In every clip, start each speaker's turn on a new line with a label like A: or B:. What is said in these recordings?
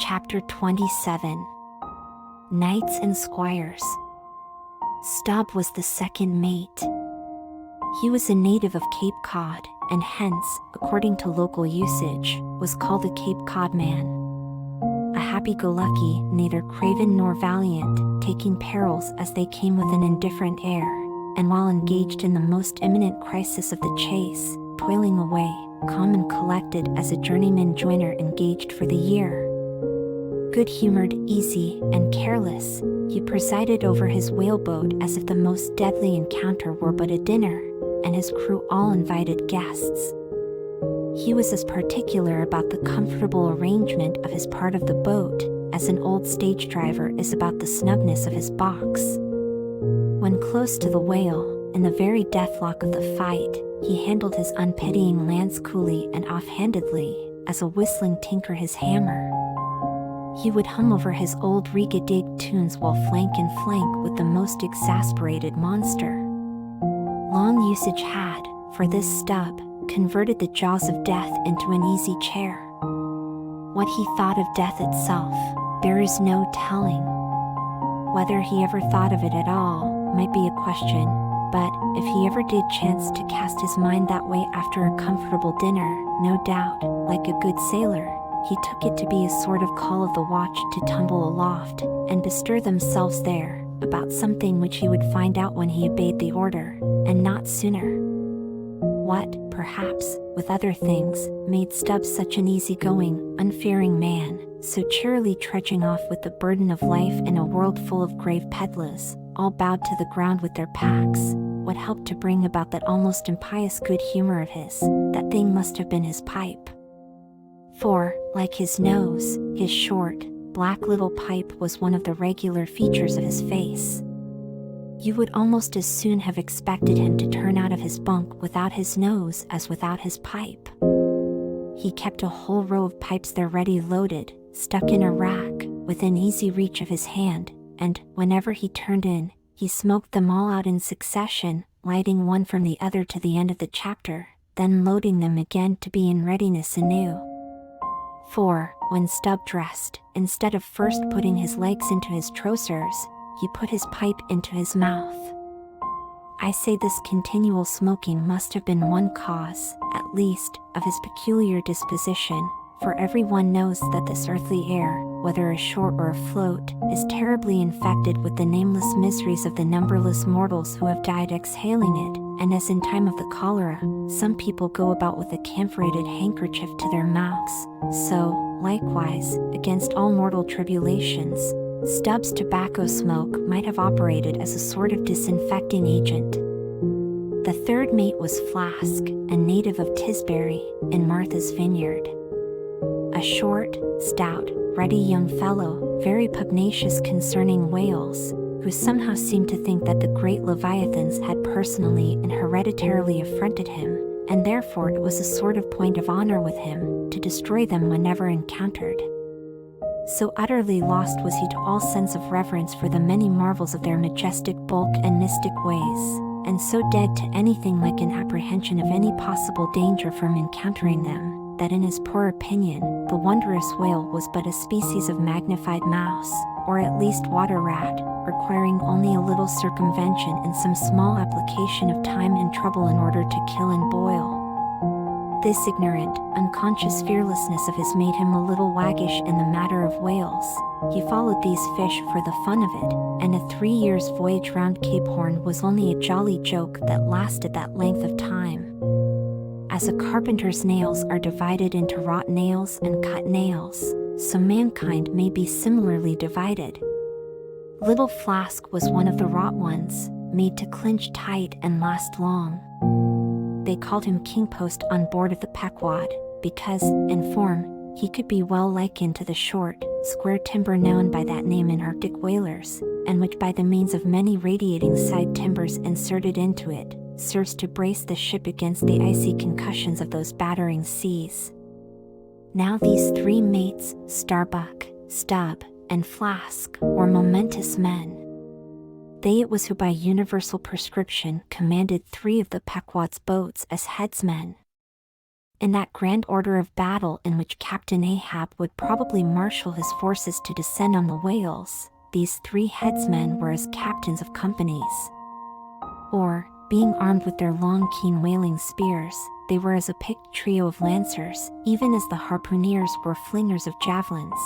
A: Chapter 27. Knights and Squires. Stubb was the second mate. He was a native of Cape Cod, and hence, according to local usage, was called a Cape Cod man. A happy-go-lucky, neither craven nor valiant, taking perils as they came with an indifferent air, and while engaged in the most imminent crisis of the chase, toiling away, calm and collected as a journeyman joiner engaged for the year. Good-humored, easy, and careless, he presided over his whaleboat as if the most deadly encounter were but a dinner, and his crew all invited guests. He was as particular about the comfortable arrangement of his part of the boat as an old stage driver is about the snugness of his box. When close to the whale, in the very deathlock of the fight, he handled his unpitying lance coolly and offhandedly, as a whistling tinker his hammer. He would hum over his old rig-a-dig tunes while flank in flank with the most exasperated monster. Long usage had, for this Stubb, converted the jaws of death into an easy chair. What he thought of death itself, there is no telling. Whether he ever thought of it at all, might be a question, but if he ever did chance to cast his mind that way after a comfortable dinner, no doubt, like a good sailor, he took it to be a sort of call of the watch to tumble aloft, and bestir themselves there, about something which he would find out when he obeyed the order, and not sooner. What, perhaps, with other things, made Stubb such an easy-going, unfearing man, so cheerily trudging off with the burden of life in a world full of grave peddlers, all bowed to the ground with their packs, what helped to bring about that almost impious good humor of his, that thing must have been his pipe. For, like his nose, his short, black little pipe was one of the regular features of his face. You would almost as soon have expected him to turn out of his bunk without his nose as without his pipe. He kept a whole row of pipes there ready loaded, stuck in a rack, within easy reach of his hand, and, whenever he turned in, he smoked them all out in succession, lighting one from the other to the end of the chapter, then loading them again to be in readiness anew. For, when Stubb dressed, instead of first putting his legs into his trousers, he put his pipe into his mouth. I say this continual smoking must have been one cause, at least, of his peculiar disposition, for everyone knows that this earthly air, whether ashore or afloat, is terribly infected with the nameless miseries of the numberless mortals who have died exhaling it, and as in time of the cholera, some people go about with a camphorated handkerchief to their mouths, so, likewise, against all mortal tribulations, Stubb's tobacco smoke might have operated as a sort of disinfecting agent. The third mate was Flask, a native of Tisbury, in Martha's Vineyard. A short, stout, ruddy young fellow, very pugnacious concerning whales, who somehow seemed to think that the great leviathans had personally and hereditarily affronted him, and therefore it was a sort of point of honor with him to destroy them whenever encountered. So utterly lost was he to all sense of reverence for the many marvels of their majestic bulk and mystic ways, and so dead to anything like an apprehension of any possible danger from encountering them, that in his poor opinion, the wondrous whale was but a species of magnified mouse, or at least water rat, requiring only a little circumvention and some small application of time and trouble in order to kill and boil. This ignorant, unconscious fearlessness of his made him a little waggish in the matter of whales. He followed these fish for the fun of it, and a 3 years' voyage round Cape Horn was only a jolly joke that lasted that length of time. As a carpenter's nails are divided into wrought nails and cut nails, so mankind may be similarly divided. Little Flask was one of the wrought ones, made to clinch tight and last long. They called him King Post on board of the Pequod, because, in form, he could be well likened to the short, square timber known by that name in Arctic whalers, and which by the means of many radiating side timbers inserted into it, serves to brace the ship against the icy concussions of those battering seas. Now these three mates, Starbuck, Stubb, and Flask, were momentous men. They it was who by universal prescription commanded 3 of the Pequod's boats as headsmen. In that grand order of battle in which Captain Ahab would probably marshal his forces to descend on the whales, these 3 headsmen were as captains of companies. Or, being armed with their long keen whaling spears, they were as a picked trio of lancers, even as the harpooneers were flingers of javelins.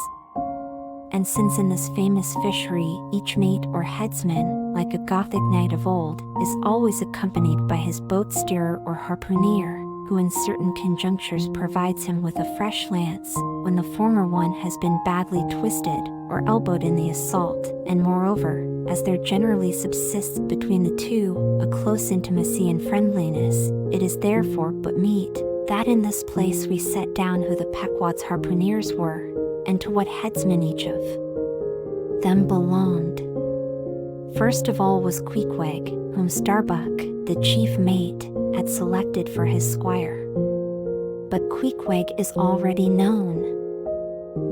A: And since in this famous fishery each mate or headsman, like a Gothic knight of old, is always accompanied by his boat steerer or harpooneer, who in certain conjunctures provides him with a fresh lance, when the former one has been badly twisted or elbowed in the assault, and moreover, as there generally subsists between the two a close intimacy and friendliness, it is therefore but meet that in this place we set down who the Pequod's harpooneers were, and to what headsman each of them belonged. First of all was Queequeg, whom Starbuck, the chief mate, had selected for his squire. But Queequeg is already known.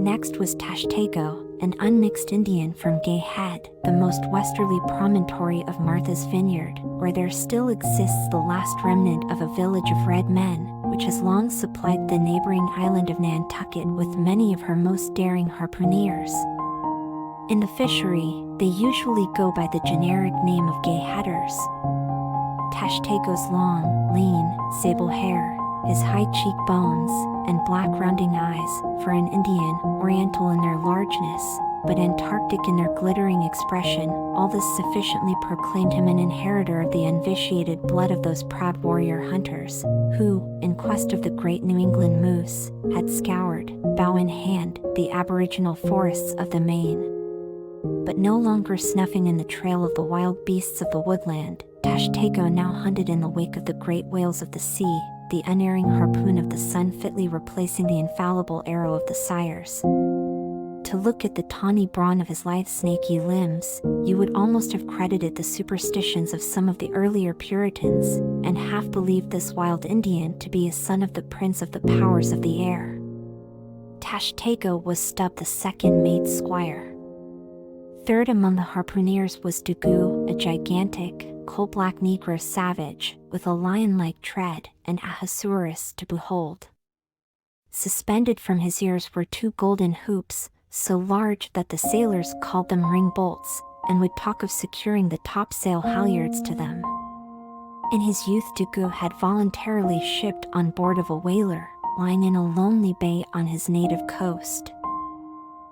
A: Next was Tashtego, an unmixed Indian from Gay Head, the most westerly promontory of Martha's Vineyard, where there still exists the last remnant of a village of red men, which has long supplied the neighboring island of Nantucket with many of her most daring harpooneers. In the fishery, they usually go by the generic name of Gay Headers. Tashtego's long, lean, sable hair, his high cheekbones, and black rounding eyes, for an Indian, oriental in their largeness, but Antarctic in their glittering expression, all this sufficiently proclaimed him an inheritor of the unvitiated blood of those proud warrior hunters, who, in quest of the great New England moose, had scoured, bow in hand, the aboriginal forests of the Maine. But no longer snuffing in the trail of the wild beasts of the woodland, Tashtego now hunted in the wake of the great whales of the sea, the unerring harpoon of the sun fitly replacing the infallible arrow of the sires. To look at the tawny brawn of his lithe snaky limbs, you would almost have credited the superstitions of some of the earlier Puritans, and half believed this wild Indian to be a son of the prince of the powers of the air. Tashtego was Stubb the second mate's squire. Third among the harpooneers was Dugu, a gigantic, coal-black Negro savage, with a lion-like tread, and Ahasuerus to behold. Suspended from his ears were 2 golden hoops, so large that the sailors called them ring bolts, and would talk of securing the topsail halyards to them. In his youth Dugu had voluntarily shipped on board of a whaler, lying in a lonely bay on his native coast.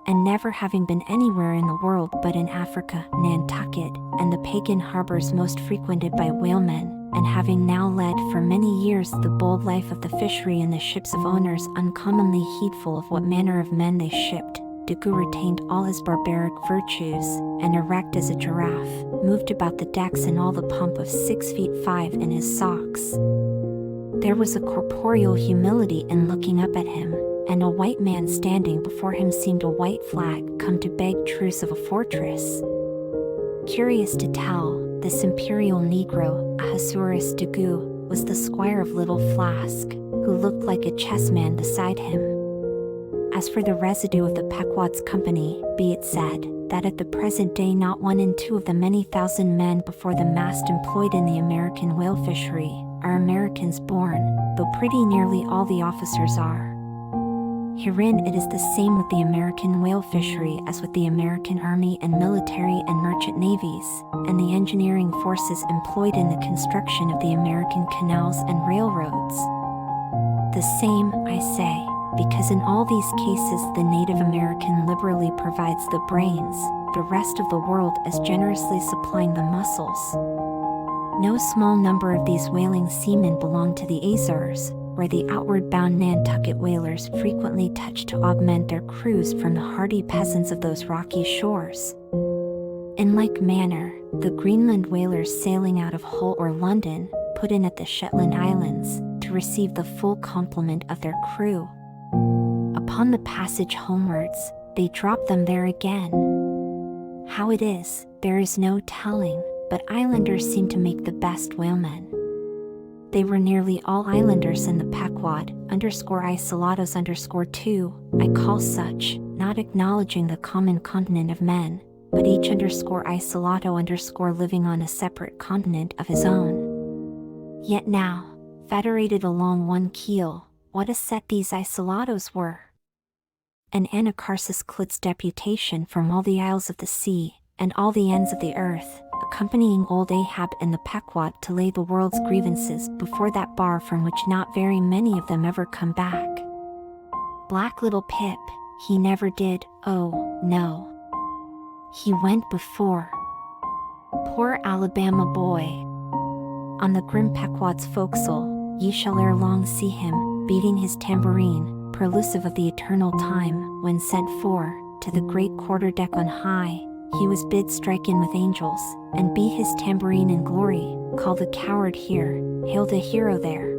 A: And never having been anywhere in the world but in Africa, Nantucket, and the pagan harbors most frequented by whalemen, and having now led for many years the bold life of the fishery in the ships of owners uncommonly heedful of what manner of men they shipped, Dugu retained all his barbaric virtues, and erect as a giraffe, moved about the decks in all the pomp of 6 feet 5 in his socks. There was a corporeal humility in looking up at him, and a white man standing before him seemed a white flag come to beg truce of a fortress. Curious to tell, this imperial Negro, Ahasuerus Dugu, was the squire of Little Flask, who looked like a chessman beside him. As for the residue of the Pequod's company, be it said, that at the present day not 1 in 2 of the many thousand men before the mast employed in the American whale fishery are Americans born, though pretty nearly all the officers are. Herein it is the same with the American whale fishery as with the American Army and military and merchant navies, and the engineering forces employed in the construction of the American canals and railroads. The same, I say, because in all these cases the Native American liberally provides the brains, the rest of the world as generously supplying the muscles. No small number of these whaling seamen belong to the Azores, where the outward-bound Nantucket whalers frequently touch to augment their crews from the hardy peasants of those rocky shores. In like manner, the Greenland whalers sailing out of Hull or London put in at the Shetland Islands to receive the full complement of their crew. Upon the passage homewards, they drop them there again. How it is, there is no telling, but islanders seem to make the best whalemen. They were nearly all islanders in the Pequod, _isolados _2, I call such, not acknowledging the common continent of men, but each _isolado living on a separate continent of his own. Yet now, federated along one keel, what a set these isolados were! And Anacharsis Clud's deputation from all the isles of the sea, and all the ends of the earth, accompanying old Ahab and the Pequod to lay the world's grievances before that bar from which not very many of them ever come back. Black little Pip, he never did, oh, no. He went before. Poor Alabama boy. On the grim Pequod's forecastle, ye shall ere long see him, beating his tambourine, prelusive of the eternal time, when sent for, to the great quarter-deck on high, he was bid strike in with angels, and beat his tambourine in glory, call the coward here, hail the hero there.